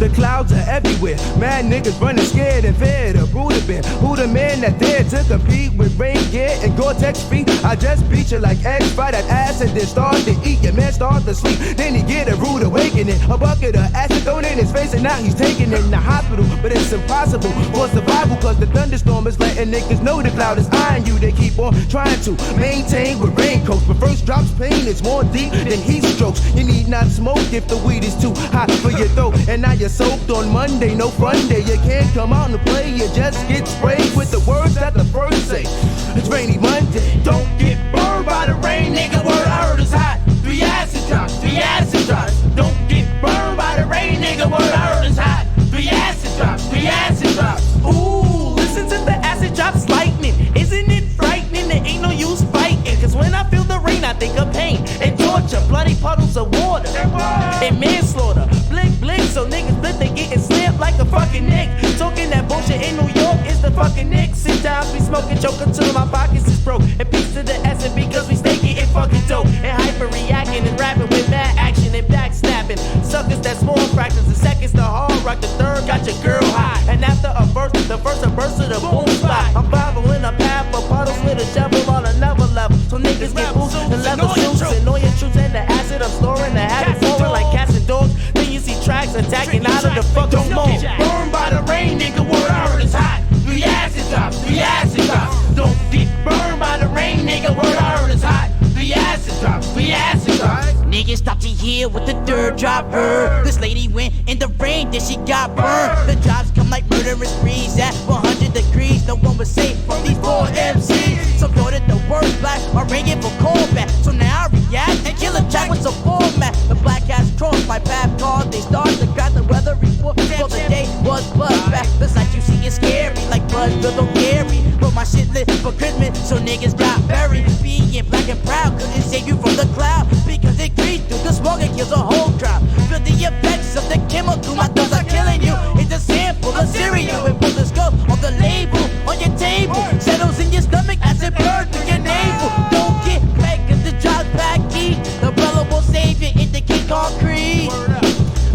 The clouds are everywhere. Mad niggas running scared and feared of Buddha. Who the man that dared to compete with rain gear and Gore-Tex feet? I just beat you like eggs, fry that ass and then start to eat. Your man start to sleep, then he get a rude awakening. A bucket of acid thrown in his face and now he's taken in the hospital. But it's impossible for survival cause the thunderstorm is letting niggas know the cloud is eyeing you. They keep on trying to maintain with raincoats, but first drops pain is more deep than heat strokes. You need not smoke if the weed is too hot for your throat. And now you're soaked on Monday, no fun day. You can't come out and play, you just get sprayed with the words that the first say. It's rainy Monday. Don't get burned by the rain, nigga. Word I heard is hot. 3 acid drops, 3 acid drops. Don't get burned by the rain, nigga. Word I heard is hot. 3 acid drops, 3 acid drops. Ooh, listen to the acid drops lightning. Isn't it frightening? There ain't no use fighting. Cause when I feel the rain, I think of pain and torture. Bloody puddles of water and manslaughter. Blink, blink, so niggas blink, they getting slammed like a fucking nick. Talking that bullshit in New York is the fucking nick. Sometimes we smoking, choking till my pockets is broke. And peace to the acid because we stay getting fucking dope. And hyper reacting and rapping with mad action and backstabbing. Suckers that small fractions and seconds the hard rock. The third got your girl high. And after a verse, the first a burst of the boom spot. I'm following a path for puddles with a shovel on another level. So niggas get boost and leather suits and all your troops and the acid. I'm storing the habit forward like cats and dogs. Then you see tracks attacking out of the fucking mode. Burned by the rain, nigga, word I heard is hot. 3 acid drops, 3 acid drops. Don't get burned by the rain, nigga, word I heard is hot. 3 acid drops, 3 acid drops. Niggas stopped to hear with the third drop heard. This lady went in the rain, then she got burned. The drops come like murderous breeze at 100 degrees. No one was safe from these 4 MCs. So go to the word black, I'm ringing for callback. So now I react and kill a track with some format. The black cats cross my path, cause they start to grab the weather report. For the day was bloodbath. The sight you see is scary, like blood don't carry. But my shit lit for Christmas, so niggas got buried. Being black and proud couldn't save you from the cloud, because it creeps through the smoke and kills a whole crowd. Feel the effects of the chemical, my thoughts are killing you. It's a sample of cereal and put the scope on the label on your table. Settles in your stomach as it burns through your navel. Don't get back cause the drop's back key. The umbrella will save you, indicate concrete.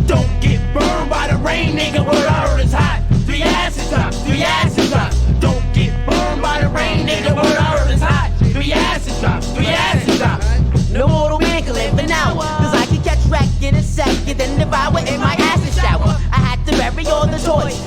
Don't get burned by the rain, nigga. Word I heard is hot. 3 acid drops, 3 acid drops. Don't get burned by the rain, nigga. Word I heard is hot. 3 acid drops, 3 acid drops. No mortal man can live an hour, cause I can catch wreck in a second and devour in my acid shower. I had to bury all the toys